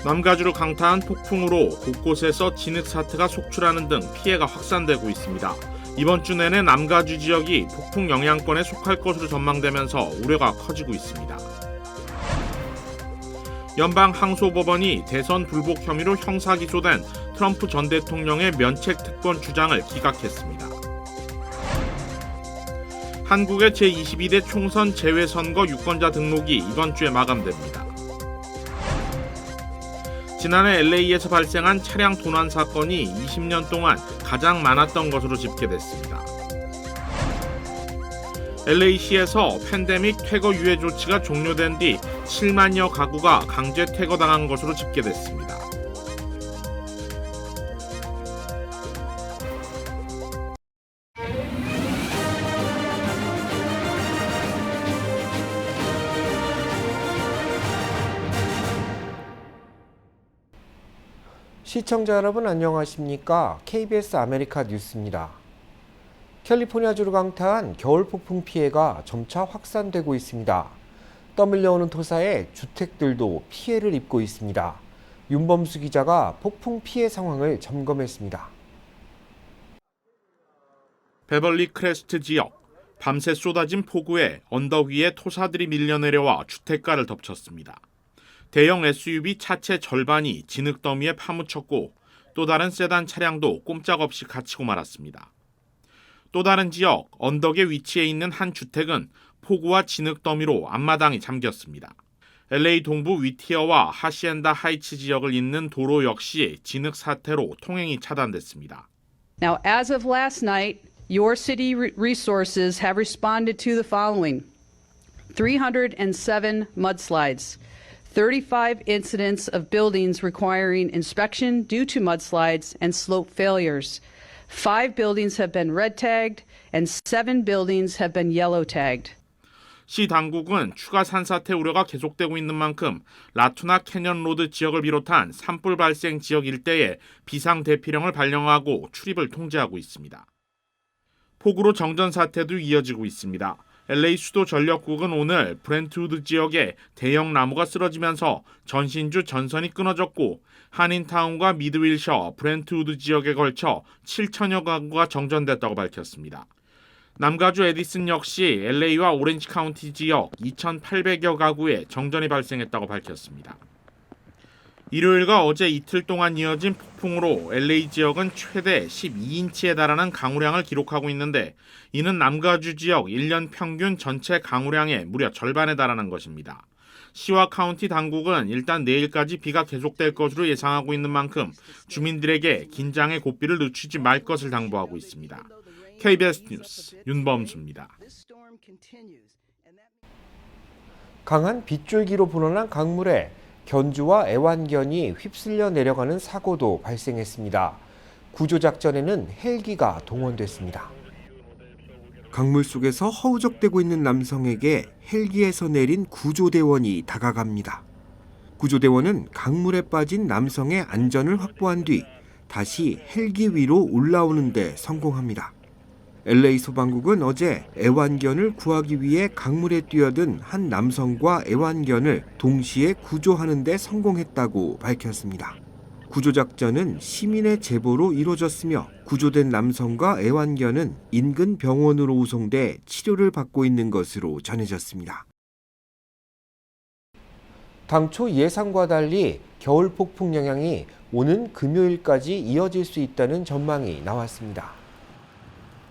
남가주를 강타한 폭풍으로 곳곳에서 진흙사태가 속출하는 등 피해가 확산되고 있습니다. 이번 주 내내 남가주 지역이 폭풍 영향권에 속할 것으로 전망되면서 우려가 커지고 있습니다. 연방항소법원이 대선 불복 혐의로 형사기소된 트럼프 전 대통령의 면책 특권 주장을 기각했습니다. 한국의 제22대 총선 재외선거 유권자 등록이 이번 주에 마감됩니다. 지난해 LA에서 발생한 차량 도난 사건이 20년 동안 가장 많았던 것으로 집계됐습니다. LA시에서 팬데믹 퇴거 유예 조치가 종료된 뒤 7만여 가구가 강제 퇴거당한 것으로 집계됐습니다. 시청자 여러분 안녕하십니까? KBS 아메리카 뉴스입니다. 캘리포니아주를 강타한 겨울 폭풍 피해가 점차 확산되고 있습니다. 떠밀려오는 토사에 주택들도 피해를 입고 있습니다. 윤범수 기자가 폭풍 피해 상황을 점검했습니다. 베벌리 크레스트 지역, 밤새 쏟아진 폭우에 언덕 위에 토사들이 밀려내려와 주택가를 덮쳤습니다. 대형 SUV 차체 절반이 진흙 더미에 파묻혔고 또 다른 세단 차량도 꼼짝없이 갇히고 말았습니다. 또 다른 지역, 언덕에 위치해 있는 한 주택은 폭우와 진흙 더미로 앞마당이 잠겼습니다. LA 동부 위티어와 하시엔다 하이츠 지역을 잇는 도로 역시 진흙 사태로 통행이 차단됐습니다. Now, as of last night, your city resources have responded to the following: 307 mudslides, 35 incidents of buildings requiring inspection due to mudslides and slope failures. 5 buildings have been red tagged and 7 buildings have been yellow tagged. 시 당국은 추가 산사태 우려가 계속되고 있는 만큼 라투나 캐년 로드 지역을 비롯한 산불 발생 지역 일대에 비상 대피령을 발령하고 출입을 통제하고 있습니다. 폭우로 정전 사태도 이어지고 있습니다. LA 수도 전력국은 오늘 브렌트우드 지역에 대형 나무가 쓰러지면서 전신주 전선이 끊어졌고 한인타운과 미드윌셔, 브렌트우드 지역에 걸쳐 7천여 가구가 정전됐다고 밝혔습니다. 남가주 에디슨 역시 LA와 오렌지 카운티 지역 2,800여 가구에 정전이 발생했다고 밝혔습니다. 일요일과 어제 이틀 동안 이어진 폭풍으로 LA 지역은 최대 12인치에 달하는 강우량을 기록하고 있는데 이는 남가주 지역 1년 평균 전체 강우량의 무려 절반에 달하는 것입니다. 시와 카운티 당국은 일단 내일까지 비가 계속될 것으로 예상하고 있는 만큼 주민들에게 긴장의 고삐를 늦추지 말 것을 당부하고 있습니다. KBS 뉴스 윤범수입니다. 강한 빗줄기로 불어난 강물에 견주와 애완견이 휩쓸려 내려가는 사고도 발생했습니다. 구조작전에는 헬기가 동원됐습니다. 강물 속에서 허우적대고 있는 남성에게 헬기에서 내린 구조대원이 다가갑니다. 구조대원은 강물에 빠진 남성의 안전을 확보한 뒤 다시 헬기 위로 올라오는 데 성공합니다. LA 소방국은 어제 애완견을 구하기 위해 강물에 뛰어든 한 남성과 애완견을 동시에 구조하는 데 성공했다고 밝혔습니다. 구조작전은 시민의 제보로 이루어졌으며 구조된 남성과 애완견은 인근 병원으로 우송돼 치료를 받고 있는 것으로 전해졌습니다. 당초 예상과 달리 겨울 폭풍 영향이 오는 금요일까지 이어질 수 있다는 전망이 나왔습니다.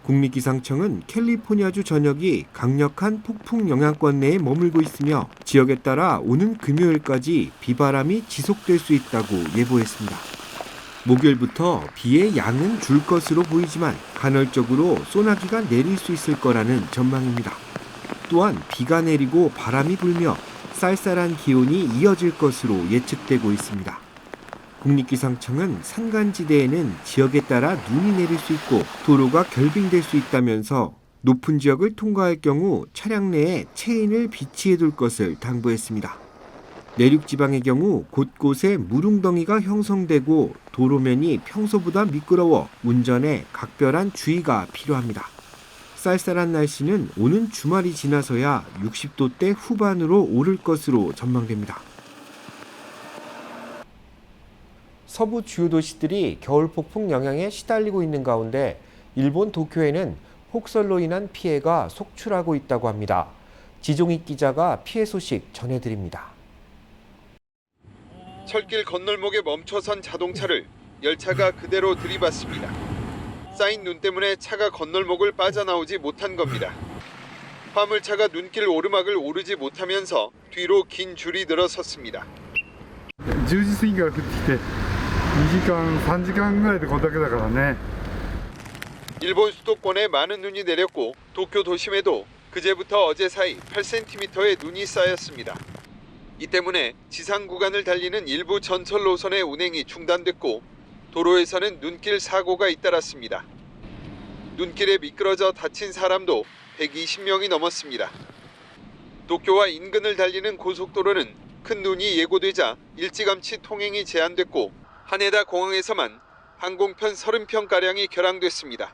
국립기상청은 캘리포니아주 전역이 강력한 폭풍 영향권 내에 머물고 있으며 지역에 따라 오는 금요일까지 비바람이 지속될 수 있다고 예보했습니다. 목요일부터 비의 양은 줄 것으로 보이지만 간헐적으로 소나기가 내릴 수 있을 거라는 전망입니다. 또한 비가 내리고 바람이 불며 쌀쌀한 기온이 이어질 것으로 예측되고 있습니다. 국립기상청은 산간지대에는 지역에 따라 눈이 내릴 수 있고 도로가 결빙될 수 있다면서 높은 지역을 통과할 경우 차량 내에 체인을 비치해 둘 것을 당부했습니다. 내륙지방의 경우 곳곳에 물웅덩이가 형성되고 도로면이 평소보다 미끄러워 운전에 각별한 주의가 필요합니다. 쌀쌀한 날씨는 오는 주말이 지나서야 60도대 후반으로 오를 것으로 전망됩니다. 서부 주요 도시들이 겨울 폭풍 영향에 시달리고 있는 가운데 일본 도쿄에는 폭설로 인한 피해가 속출하고 있다고 합니다. 지종익 기자가 피해 소식 전해드립니다. 철길 건널목에 멈춰선 자동차를 열차가 그대로 들이받습니다. 쌓인 눈 때문에 차가 건널목을 빠져나오지 못한 겁니다. 화물차가 눈길 오르막을 오르지 못하면서 뒤로 긴 줄이 늘어섰습니다. 10時過ぎから降ってきて2時間3時間ぐらいでこれだけだからね。 일본 수도권에 많은 눈이 내렸고 도쿄 도심에도 그제부터 어제 사이 8cm의 눈이 쌓였습니다. 이 때문에 지상 구간을 달리는 일부 전철 노선의 운행이 중단됐고 도로에서는 눈길 사고가 잇따랐습니다. 눈길에 미끄러져 다친 사람도 120명이 넘었습니다. 도쿄와 인근을 달리는 고속도로는 큰 눈이 예고되자 일찌감치 통행이 제한됐고 하네다 공항에서만 항공편 30편가량이 결항됐습니다.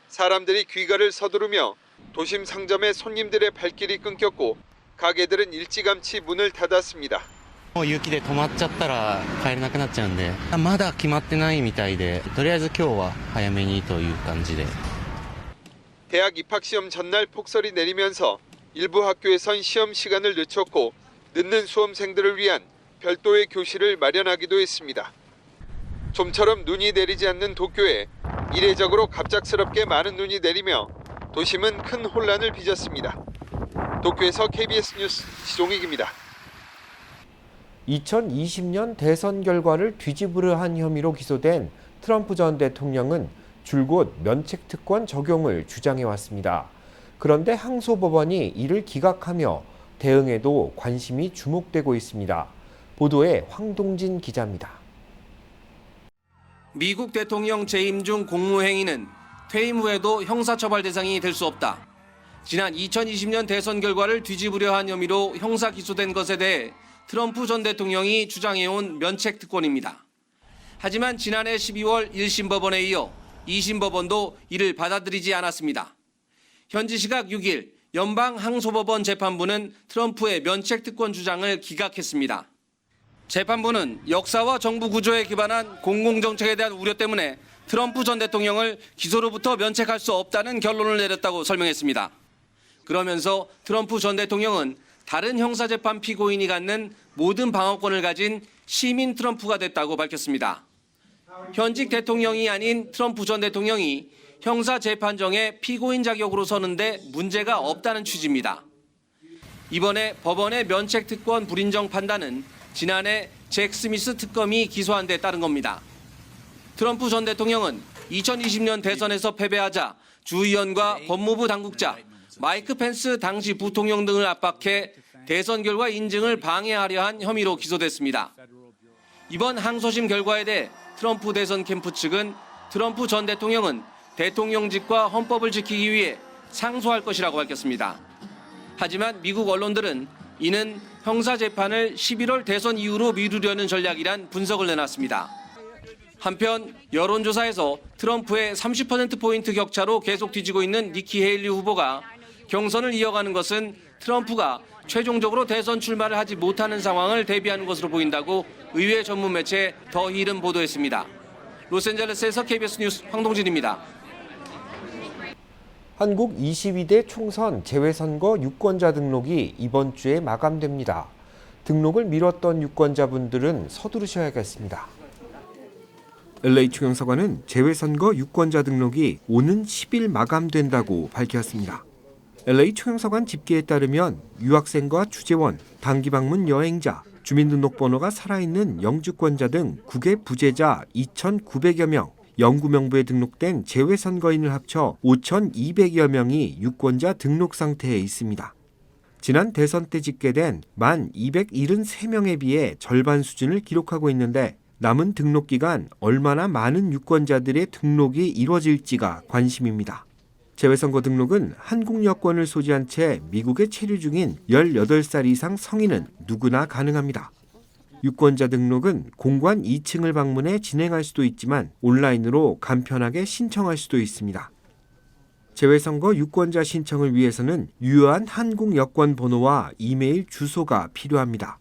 사람들이 귀가를 서두르며 도심 상점의 손님들의 발길이 끊겼고 가게들은 일찌감치 문을 닫았습니다. もう雪で止まっちゃったら帰れなくなっちゃうんで、まだ決まってないみたいで、とりあえず今日は早めにという感じで。 대학 입학시험 전날 폭설이 내리면서 일부 학교에선 시험 시간을 늦췄고 늦는 수험생들을 위한 별도의 교실을 마련하기도 했습니다. 좀처럼 눈이 내리지 않는 도쿄에 이례적으로 갑작스럽게 많은 눈이 내리며 도심은 큰 혼란을 빚었습니다. 도쿄에서 KBS 뉴스 지종익입니다. 2020년 대선 결과를 뒤집으려 한 혐의로 기소된 트럼프 전 대통령은 줄곧 면책특권 적용을 주장해왔습니다. 그런데 항소법원이 이를 기각하며 대응에도 관심이 주목되고 있습니다. 보도에 황동진 기자입니다. 미국 대통령 재임 중 공무행위는 퇴임 후에도 형사처벌 대상이 될 수 없다. 지난 2020년 대선 결과를 뒤집으려 한 혐의로 형사 기소된 것에 대해 트럼프 전 대통령이 주장해온 면책특권입니다. 하지만 지난해 12월 1심 법원에 이어 2심 법원도 이를 받아들이지 않았습니다. 현지 시각 6일 연방항소법원 재판부는 트럼프의 면책특권 주장을 기각했습니다. 재판부는 역사와 정부 구조에 기반한 공공정책에 대한 우려 때문에 트럼프 전 대통령을 기소로부터 면책할 수 없다는 결론을 내렸다고 설명했습니다. 그러면서 트럼프 전 대통령은 다른 형사재판 피고인이 갖는 모든 방어권을 가진 시민 트럼프가 됐다고 밝혔습니다. 현직 대통령이 아닌 트럼프 전 대통령이 형사재판정에 피고인 자격으로 서는데 문제가 없다는 취지입니다. 이번에 법원의 면책특권 불인정 판단은 지난해 잭 스미스 특검이 기소한 데 따른 겁니다. 트럼프 전 대통령은 2020년 대선에서 패배하자 주의원과 법무부 당국자, 마이크 펜스 당시 부통령 등을 압박해 대선 결과 인증을 방해하려 한 혐의로 기소됐습니다. 이번 항소심 결과에 대해 트럼프 대선 캠프 측은 트럼프 전 대통령은 대통령직과 헌법을 지키기 위해 상소할 것이라고 밝혔습니다. 하지만 미국 언론들은 이는 형사재판을 11월 대선 이후로 미루려는 전략이란 분석을 내놨습니다. 한편 여론조사에서 트럼프의 30%포인트 격차로 계속 뒤지고 있는 니키 헤일리 후보가 경선을 이어가는 것은 트럼프가 최종적으로 대선 출마를 하지 못하는 상황을 대비하는 것으로 보인다고 의회 전문 매체 더 힐은 보도했습니다. 로스앤젤레스에서 KBS 뉴스 황동진입니다. 한국 22대 총선 재외선거 유권자 등록이 이번 주에 마감됩니다. 등록을 미뤘던 유권자분들은 서두르셔야겠습니다. LA 총영사관은 재외선거 유권자 등록이 오는 10일 마감된다고 밝혔습니다. LA 총영사관 집계에 따르면 유학생과 주재원, 단기 방문 여행자, 주민등록번호가 살아있는 영주권자 등 국외 부재자 2,900여 명, 영구명부에 등록된 재외선거인을 합쳐 5,200여 명이 유권자 등록 상태에 있습니다. 지난 대선 때 집계된 1,273명에 비해 절반 수준을 기록하고 있는데 남은 등록 기간 얼마나 많은 유권자들의 등록이 이뤄질지가 관심입니다. 재외선거 등록은 한국 여권을 소지한 채 미국에 체류 중인 18살 이상 성인은 누구나 가능합니다. 유권자 등록은 공관 2층을 방문해 진행할 수도 있지만 온라인으로 간편하게 신청할 수도 있습니다. 재외선거 유권자 신청을 위해서는 유효한 한국 여권 번호와 이메일 주소가 필요합니다.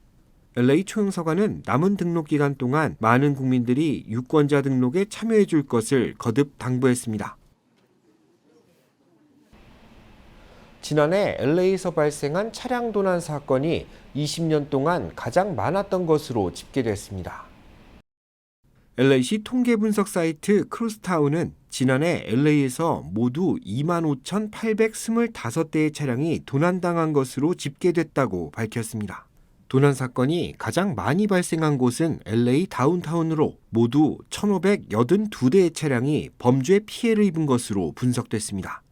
LA 초용서관은 남은 등록 기간 동안 많은 국민들이 유권자 등록에 참여해 줄 것을 거듭 당부했습니다. 지난해 LA에서 발생한 차량 도난 사건이 20년 동안 가장 많았던 것으로 집계됐습니다. LA시 통계 분석 사이트 크로스타운은 지난해 LA에서 모두 25,825대의 차량이 도난당한 것으로 집계됐다고 밝혔습니다. 도난 사건이 가장 많이 발생한 곳은 LA 다운타운으로 모두 1,582대의 차량이 범죄 피해를 입은 것으로 분석됐습니다.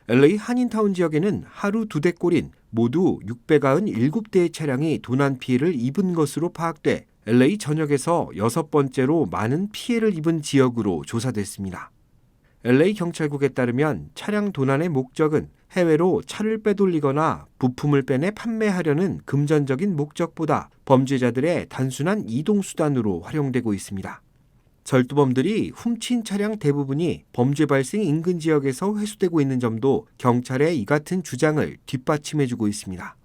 LA 한인타운 지역에는 하루 2대꼴인 모두 697대의 차량이 도난 피해를 입은 것으로 파악돼 LA 전역에서 6번째로 많은 피해를 입은 지역으로 조사됐습니다. LA 경찰국에 따르면 차량 도난의 목적은 해외로 차를 빼돌리거나 부품을 빼내 판매하려는 금전적인 목적보다 범죄자들의 단순한 이동수단으로 활용되고 있습니다. 절도범들이 훔친 차량 대부분이 범죄 발생 인근 지역에서 회수되고 있는 점도 경찰의 이 같은 주장을 뒷받침해주고 있습니다.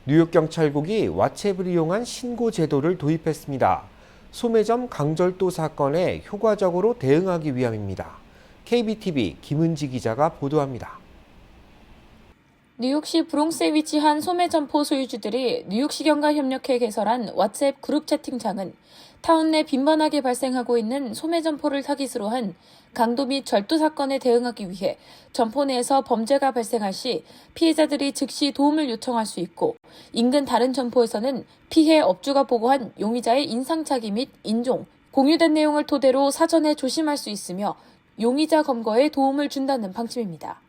뉴욕경찰국이 왓츠앱을 이용한 신고 제도를 도입했습니다. 소매점 강절도 사건에 효과적으로 대응하기 위함입니다. KBTV 김은지 기자가 보도합니다. 뉴욕시 브롱스에 위치한 소매점포 소유주들이 뉴욕시경과 협력해 개설한 왓츠앱 그룹 채팅창은 타운 내 빈번하게 발생하고 있는 소매점포를 타깃으로 한 강도 및 절도 사건에 대응하기 위해 점포 내에서 범죄가 발생할 시 피해자들이 즉시 도움을 요청할 수 있고 인근 다른 점포에서는 피해 업주가 보고한 용의자의 인상착의 및 인종, 공유된 내용을 토대로 사전에 조심할 수 있으며 용의자 검거에 도움을 준다는 방침입니다.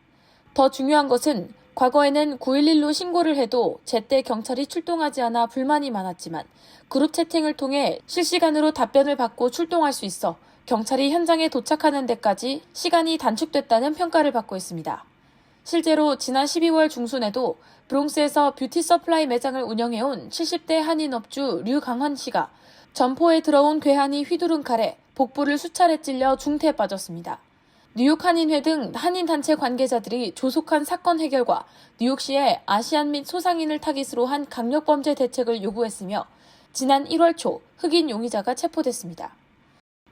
더 중요한 것은 과거에는 911로 신고를 해도 제때 경찰이 출동하지 않아 불만이 많았지만 그룹 채팅을 통해 실시간으로 답변을 받고 출동할 수 있어 경찰이 현장에 도착하는 데까지 시간이 단축됐다는 평가를 받고 있습니다. 실제로 지난 12월 중순에도 브롱스에서 뷰티 서플라이 매장을 운영해온 70대 한인업주 류강환 씨가 점포에 들어온 괴한이 휘두른 칼에 복부를 수차례 찔려 중태에 빠졌습니다. 뉴욕 한인회 등 한인단체 관계자들이 조속한 사건 해결과 뉴욕시에 아시안 및 소상인을 타깃으로 한 강력범죄 대책을 요구했으며 지난 1월 초 흑인 용의자가 체포됐습니다.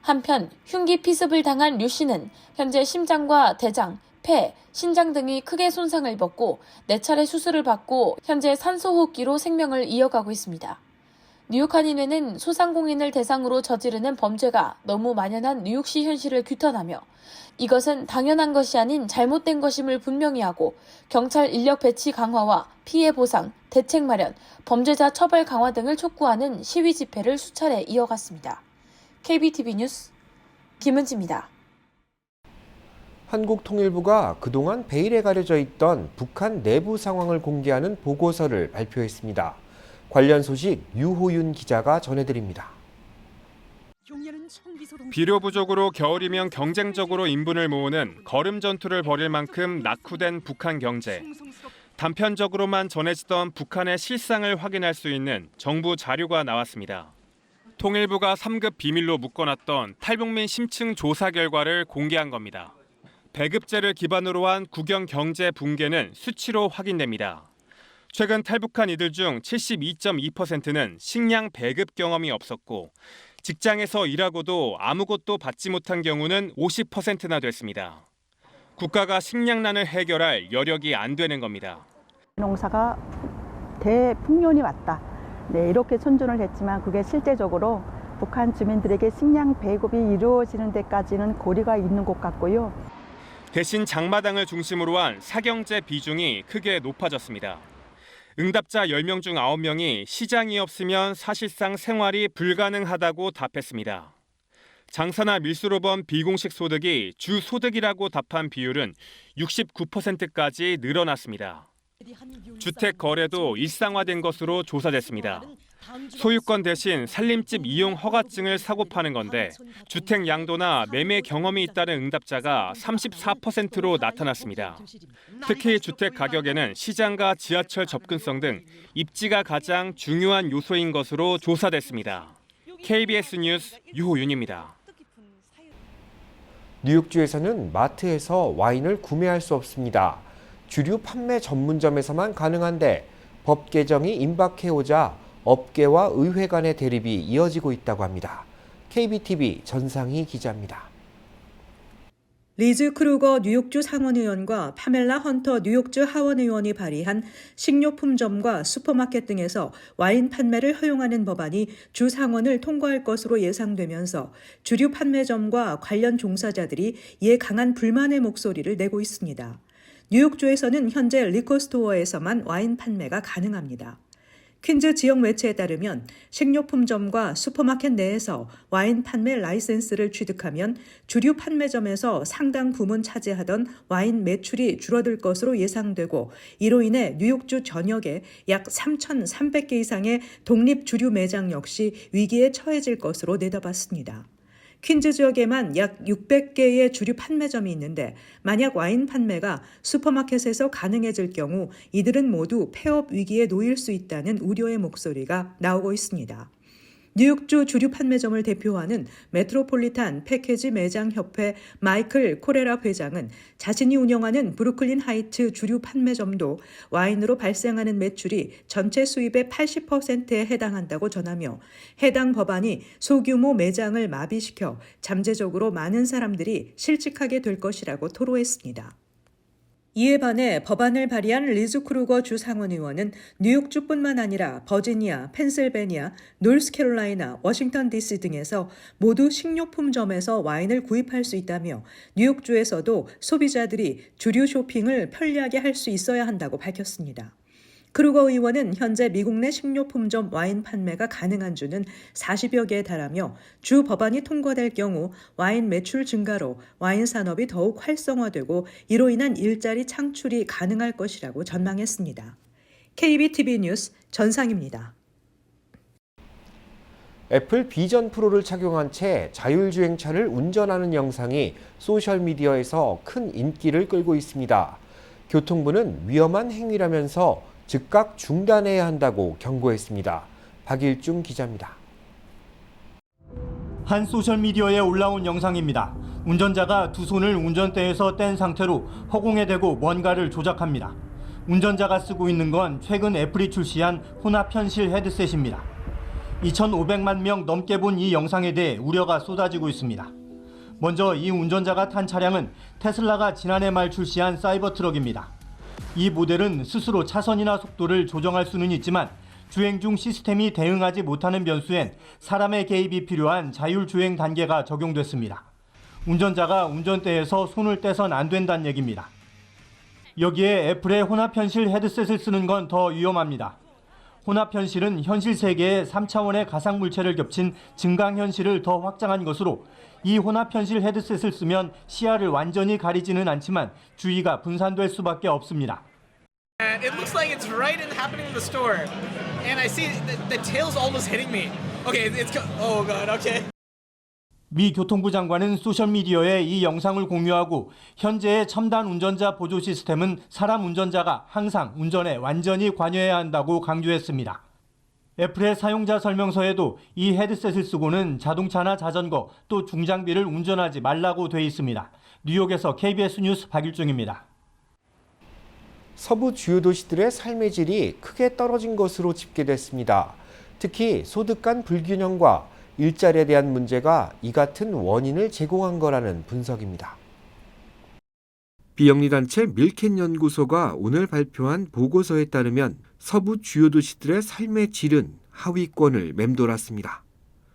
한편 흉기 피습을 당한 류 씨는 현재 심장과 대장, 폐, 신장 등이 크게 손상을 입었고 4차례 수술을 받고 현재 산소호흡기로 생명을 이어가고 있습니다. 뉴욕 한인회는 소상공인을 대상으로 저지르는 범죄가 너무 만연한 뉴욕시 현실을 규탄하며 이것은 당연한 것이 아닌 잘못된 것임을 분명히 하고 경찰 인력 배치 강화와 피해 보상, 대책 마련, 범죄자 처벌 강화 등을 촉구하는 시위 집회를 수차례 이어갔습니다. KBTV 뉴스 김은지입니다. 한국통일부가 그동안 베일에 가려져 있던 북한 내부 상황을 공개하는 보고서를 발표했습니다. 관련 소식 유호윤 기자가 전해드립니다. 비료 부족으로 겨울이면 경쟁적으로 인분을 모으는 거름 전투를 벌일 만큼 낙후된 북한 경제. 단편적으로만 전해지던 북한의 실상을 확인할 수 있는 정부 자료가 나왔습니다. 통일부가 3급 비밀로 묶어놨던 탈북민 심층 조사 결과를 공개한 겁니다. 배급제를 기반으로 한 국영 경제 붕괴는 수치로 확인됩니다. 최근 탈북한 이들 중 72.2%는 식량 배급 경험이 없었고 직장에서 일하고도 아무것도 받지 못한 경우는 50%나 됐습니다. 국가가 식량난을 해결할 여력이 안 되는 겁니다. 농사가 대풍년이 왔다. 네, 이렇게 선전을 했지만 그게 실제적으로 북한 주민들에게 식량 배급이 이루어지는 데까지는 거리가 있는 것 같고요. 대신 장마당을 중심으로 한 사경제 비중이 크게 높아졌습니다. 응답자 10명 중 9명이 시장이 없으면 사실상 생활이 불가능하다고 답했습니다. 장사나 밀수로 번 비공식 소득이 주 소득이라고 답한 비율은 69%까지 늘어났습니다. 주택 거래도 일상화된 것으로 조사됐습니다. 소유권 대신 살림집 이용 허가증을 사고 파는 건데 주택 양도나 매매 경험이 있다는 응답자가 34%로 나타났습니다. 특히 주택 가격에는 시장과 지하철 접근성 등 입지가 가장 중요한 요소인 것으로 조사됐습니다. KBS 뉴스 유호윤입니다. 뉴욕주에서는 마트에서 와인을 구매할 수 없습니다. 주류 판매 전문점에서만 가능한데 법 개정이 임박해오자 업계와 의회 간의 대립이 이어지고 있다고 합니다. KBTV 전상희 기자입니다. 리즈 크루거 뉴욕주 상원의원과 파멜라 헌터 뉴욕주 하원의원이 발의한 식료품점과 슈퍼마켓 등에서 와인 판매를 허용하는 법안이 주 상원을 통과할 것으로 예상되면서 주류 판매점과 관련 종사자들이 이에 강한 불만의 목소리를 내고 있습니다. 뉴욕주에서는 현재 리커스토어에서만 와인 판매가 가능합니다. 퀸즈 지역 매체에 따르면 식료품점과 슈퍼마켓 내에서 와인 판매 라이센스를 취득하면 주류 판매점에서 상당 부분 차지하던 와인 매출이 줄어들 것으로 예상되고 이로 인해 뉴욕주 전역에 약 3,300개 이상의 독립 주류 매장 역시 위기에 처해질 것으로 내다봤습니다. 퀸즈 지역에만 약 600개의 주류 판매점이 있는데 만약 와인 판매가 슈퍼마켓에서 가능해질 경우 이들은 모두 폐업 위기에 놓일 수 있다는 우려의 목소리가 나오고 있습니다. 뉴욕주 주류 판매점을 대표하는 메트로폴리탄 패키지 매장 협회 마이클 코레라 회장은 자신이 운영하는 브루클린 하이트 주류 판매점도 와인으로 발생하는 매출이 전체 수입의 80%에 해당한다고 전하며 해당 법안이 소규모 매장을 마비시켜 잠재적으로 많은 사람들이 실직하게 될 것이라고 토로했습니다. 이에 반해 법안을 발의한 리즈 크루거 주 상원의원은 뉴욕주뿐만 아니라 버지니아, 펜실베니아, 노스캐롤라이나, 워싱턴 DC 등에서 모두 식료품점에서 와인을 구입할 수 있다며 뉴욕주에서도 소비자들이 주류 쇼핑을 편리하게 할 수 있어야 한다고 밝혔습니다. 크루거 의원은 현재 미국 내 식료품점 와인 판매가 가능한 주는 40여 개에 달하며 주 법안이 통과될 경우 와인 매출 증가로 와인 산업이 더욱 활성화되고 이로 인한 일자리 창출이 가능할 것이라고 전망했습니다. KBTV 뉴스 전상입니다. 애플 비전 프로를 착용한 채 자율주행차를 운전하는 영상이 소셜미디어에서 큰 인기를 끌고 있습니다. 교통부는 위험한 행위라면서 즉각 중단해야 한다고 경고했습니다. 박일중 기자입니다. 한 소셜미디어에 올라온 영상입니다. 운전자가 두 손을 운전대에서 뗀 상태로 허공에 대고 뭔가를 조작합니다. 운전자가 쓰고 있는 건 최근 애플이 출시한 혼합 현실 헤드셋입니다. 2,500만 명 넘게 본 이 영상에 대해 우려가 쏟아지고 있습니다. 먼저 이 운전자가 탄 차량은 테슬라가 지난해 말 출시한 사이버 트럭입니다. 이 모델은 스스로 차선이나 속도를 조정할 수는 있지만 주행 중 시스템이 대응하지 못하는 변수엔 사람의 개입이 필요한 자율주행 단계가 적용됐습니다. 운전자가 운전대에서 손을 떼선 안 된다는 얘기입니다. 여기에 애플의 혼합현실 헤드셋을 쓰는 건 더 위험합니다. 혼합현실은 현실 세계에 3차원의 가상물체를 겹친 증강현실을 더 확장한 것으로 이 혼합현실 헤드셋을 쓰면 시야를 완전히 가리지는 않지만 주의가 분산될 수밖에 없습니다. It looks like it's right in happening in the store, and I see the tail's almost hitting me. Okay, oh god, okay. 미 교통부 장관은 소셜미디어에 이 영상을 공유하고 현재의 첨단 운전자 보조 시스템은 사람 운전자가 항상 운전에 완전히 관여해야 한다고 강조했습니다. 애플의 사용자 설명서에도 이 헤드셋을 쓰고는 자동차나 자전거 또 중장비를 운전하지 말라고 돼 있습니다. 뉴욕에서 KBS 뉴스 박일중입니다. 서부 주요 도시들의 삶의 질이 크게 떨어진 것으로 집계됐습니다. 특히 소득 간 불균형과 일자리에 대한 문제가 이 같은 원인을 제공한 거라는 분석입니다. 비영리단체 밀켄 연구소가 오늘 발표한 보고서에 따르면 서부 주요 도시들의 삶의 질은 하위권을 맴돌았습니다.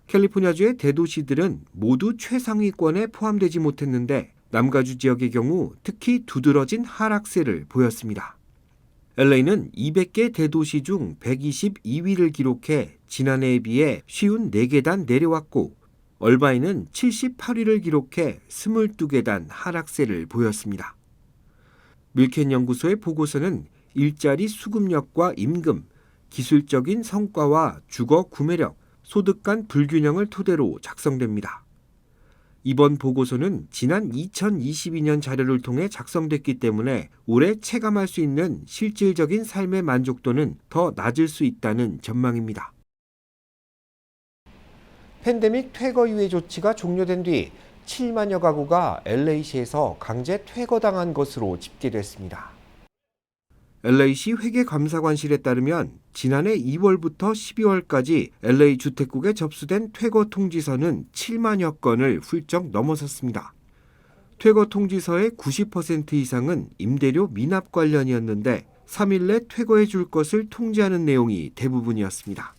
캘리포니아주의 대도시들은 모두 최상위권에 포함되지 못했는데 남가주 지역의 경우 특히 두드러진 하락세를 보였습니다. LA는 200개 대도시 중 122위를 기록해 지난해에 비해 54계단 내려왔고 얼바인은 78위를 기록해 22계단 하락세를 보였습니다. 밀켄 연구소의 보고서는 일자리 수급력과 임금, 기술적인 성과와 주거 구매력, 소득 간 불균형을 토대로 작성됩니다. 이번 보고서는 지난 2022년 자료를 통해 작성됐기 때문에 올해 체감할 수 있는 실질적인 삶의 만족도는 더 낮을 수 있다는 전망입니다. 팬데믹 퇴거 유예 조치가 종료된 뒤 7만여 가구가 LA시에서 강제 퇴거당한 것으로 집계됐습니다. LA시 회계감사관실에 따르면 지난해 2월부터 12월까지 LA 주택국에 접수된 퇴거 통지서는 7만여 건을 훌쩍 넘어섰습니다. 퇴거 통지서의 90% 이상은 임대료 미납 관련이었는데 3일 내 퇴거해 줄 것을 통지하는 내용이 대부분이었습니다.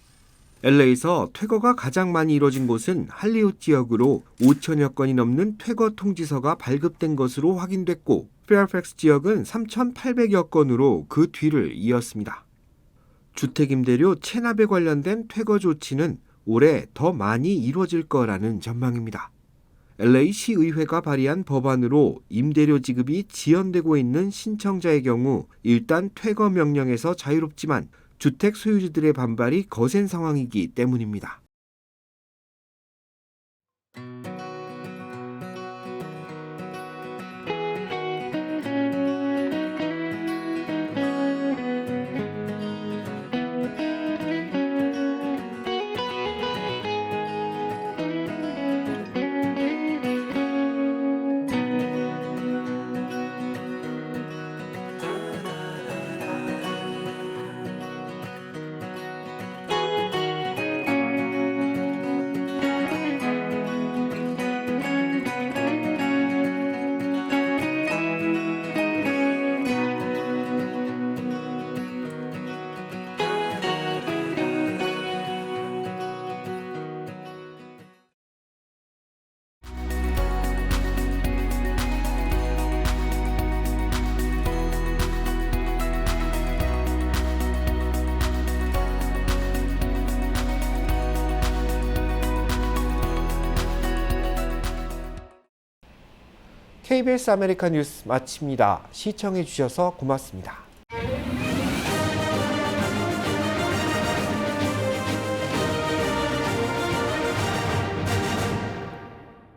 LA에서 퇴거가 가장 많이 이뤄진 곳은 할리우드 지역으로 5천여 건이 넘는 퇴거 통지서가 발급된 것으로 확인됐고 페어팩스 지역은 3,800여 건으로 그 뒤를 이었습니다. 주택임대료 체납에 관련된 퇴거 조치는 올해 더 많이 이루어질 거라는 전망입니다. LA 시의회가 발의한 법안으로 임대료 지급이 지연되고 있는 신청자의 경우 일단 퇴거 명령에서 자유롭지만 주택 소유주들의 반발이 거센 상황이기 때문입니다. KBS 아메리카 뉴스 마칩니다. 시청해 주셔서 고맙습니다.